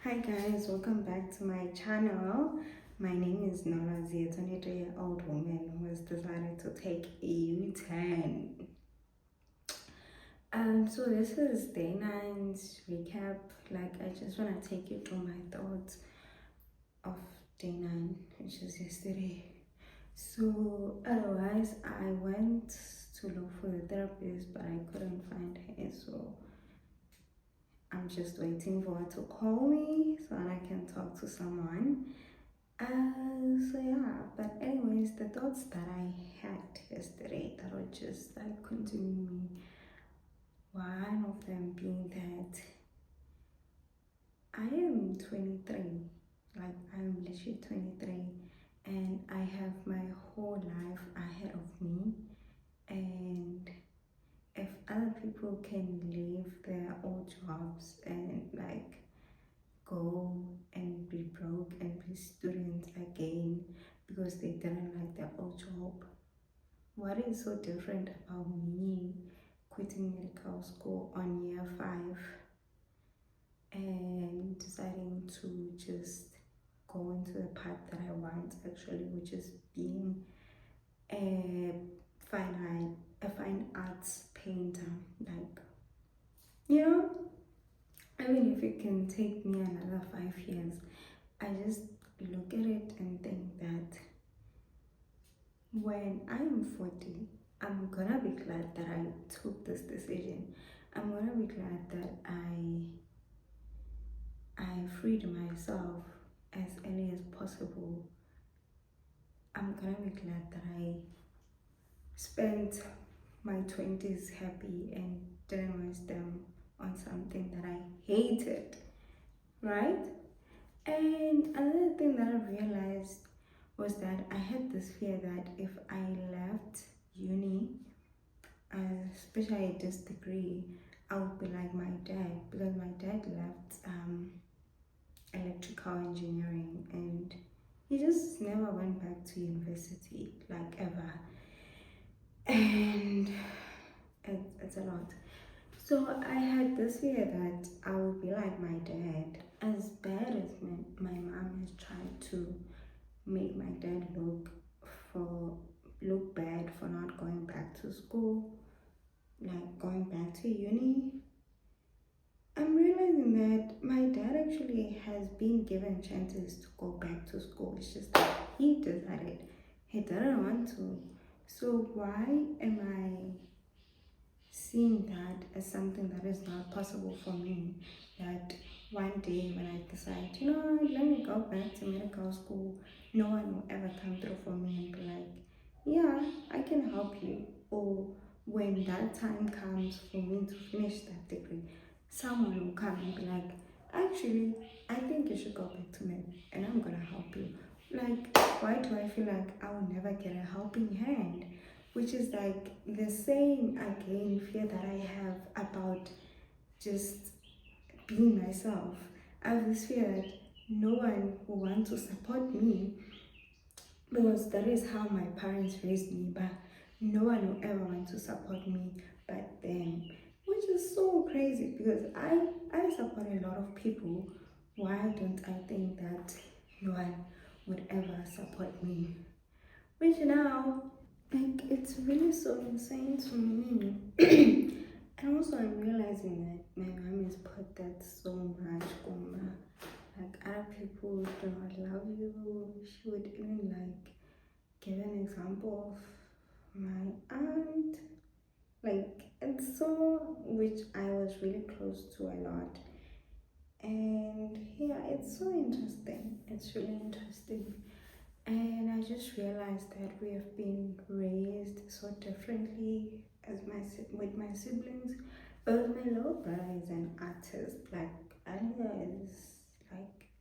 Hi guys, welcome back to my channel. My name is Nolazi, a 23-year-old woman who has decided to take a U-turn. So this is day 9's recap. I just want to take you through my thoughts of day 9, which is yesterday. So otherwise, I went to look for the therapist, but I couldn't find her. So I'm just waiting for her to call me so that I can talk to someone. So yeah, but anyways, the thoughts that I had yesterday that were just continuing me, one of them being that I am 23, I'm literally 23, and I have my whole life ahead of me. And if other people can leave their old jobs and go and be broke and be students again because they didn't like their old job, what is so different about me quitting medical school on year 5 and deciding to just go into the path that I want actually, which is being a fine arts painter? I mean, if it can take me another 5 years, I just look at it and think that when I'm 40, I'm gonna be glad that I took this decision. I'm gonna be glad that I freed myself as early as possible. I'm gonna be glad that I spent my 20s happy and didn't waste them on something that I hated, right? And another thing that I realized was that I had this fear that if I left uni, especially this degree, I would be like my dad, because my dad left electrical engineering and he just never went back to university, ever. And it's a lot. So I had this fear that I would be like my dad. As bad as my mom has tried to make my dad look bad for not going back to school, going back to uni, I'm realizing that my dad actually has been given chances to go back to school. It's just that he decided he didn't want to. So why am I seeing that as something that is not possible for me? That one day when I decide, let me go back to medical school, no one will ever come through for me and be like, yeah, I can help you. Or when that time comes for me to finish that degree, someone will come and be like, actually, I think you should go back to med and I'm gonna help you. Why do I feel like I will never get a helping hand? Which is the same again fear that I have about just being myself. I have this fear that no one will want to support me because that is how my parents raised me, but no one will ever want to support me but them, which is so crazy because I support a lot of people. Why don't I think that no one would ever support me? Which now, it's really so insane to me. And also, I'm realizing that my mom has put that so much, Goma. Other people do not love you. She would even give an example of my aunt. And so, which I was really close to a lot. And yeah, it's so interesting. It's really interesting. And I just realized that we have been raised so differently with my siblings. But my little brother is an artist. Anya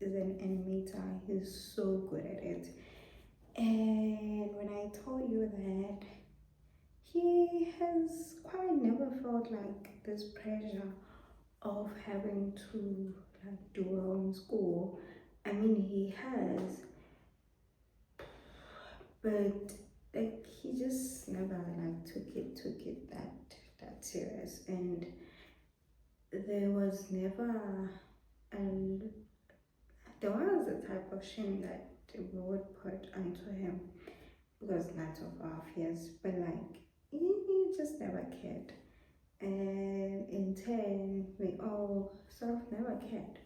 is an animator. He's so good at it. And when I told you that he has quite never felt this pressure of having to do well in school. I mean, he has, but he just never took it that serious, and there was never a type of shame that we would put onto him because lots of our fears, but like he just never cared. And in turn, we all sort of never cared.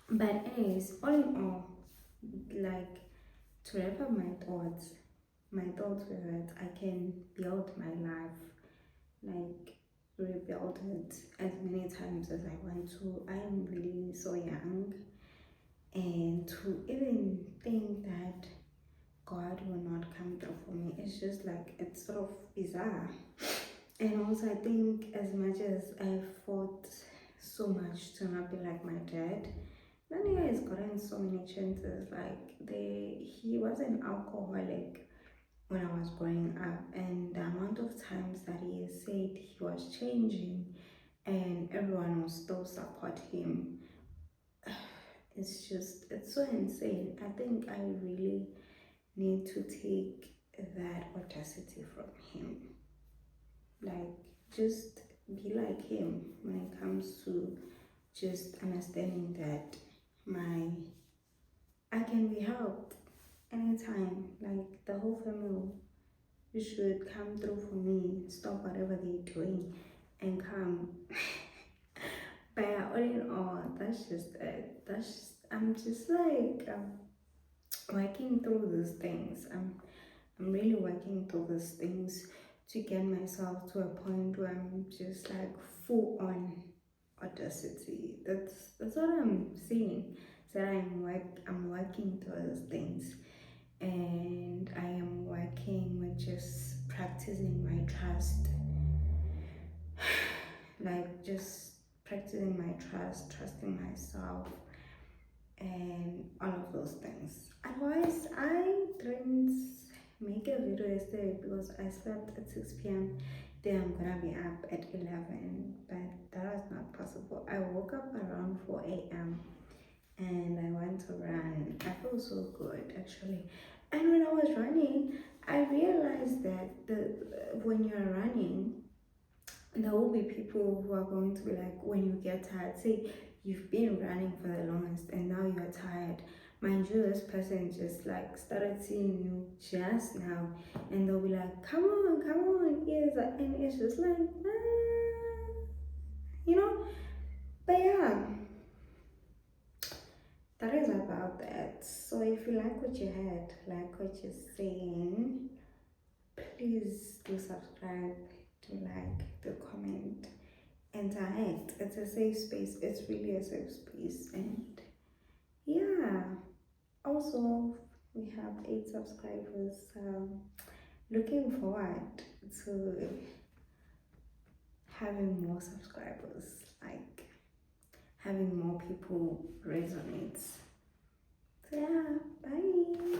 But anyways, all in all, like to wrap up my thoughts were that I can build my life, like rebuild it as many times as I want to. I am really so young, and to even think that God will not come through for me, it's just like it's sort of bizarre. And also, I think as much as I fought so much to not be like my dad, Nania has gotten so many chances. Like he was an alcoholic when I was growing up, and the amount of times that he has said he was changing, and everyone will still support him. It's so insane. I think I really need to take that audacity from him. Like, just be like him when it comes to just understanding that I can be helped anytime. Like, the whole family should come through for me, stop whatever they're doing, and come. But yeah, all in all, that's just it. I'm just like working through these things. I'm really working through these things to get myself to a point where I'm just like full on audacity. That's what I'm seeing. So I'm working through those things, and I am working with just practicing my trust, like just practicing my trusting myself, and all of those things. Otherwise, I didn't make a video yesterday because I slept at 6 p.m. Then I'm gonna be up at 11, but that was not possible. I woke up around 4 a.m. and I went to run. I feel so good actually. And when I was running, I realized that when you're running, there will be people who are going to be like, when you get tired, say you've been running for the longest and now you're tired. Mind you, this person just like started seeing you just now, and they'll be like, come on, yes, and it's just like, you know. But yeah, that is about that. So if you like what you heard, like what you're saying, please do subscribe, do like, do comment, interact. It's a safe space. It's really a safe space. And yeah, also we have 8 subscribers. Looking forward to having more subscribers, like having more people resonate. So yeah, bye.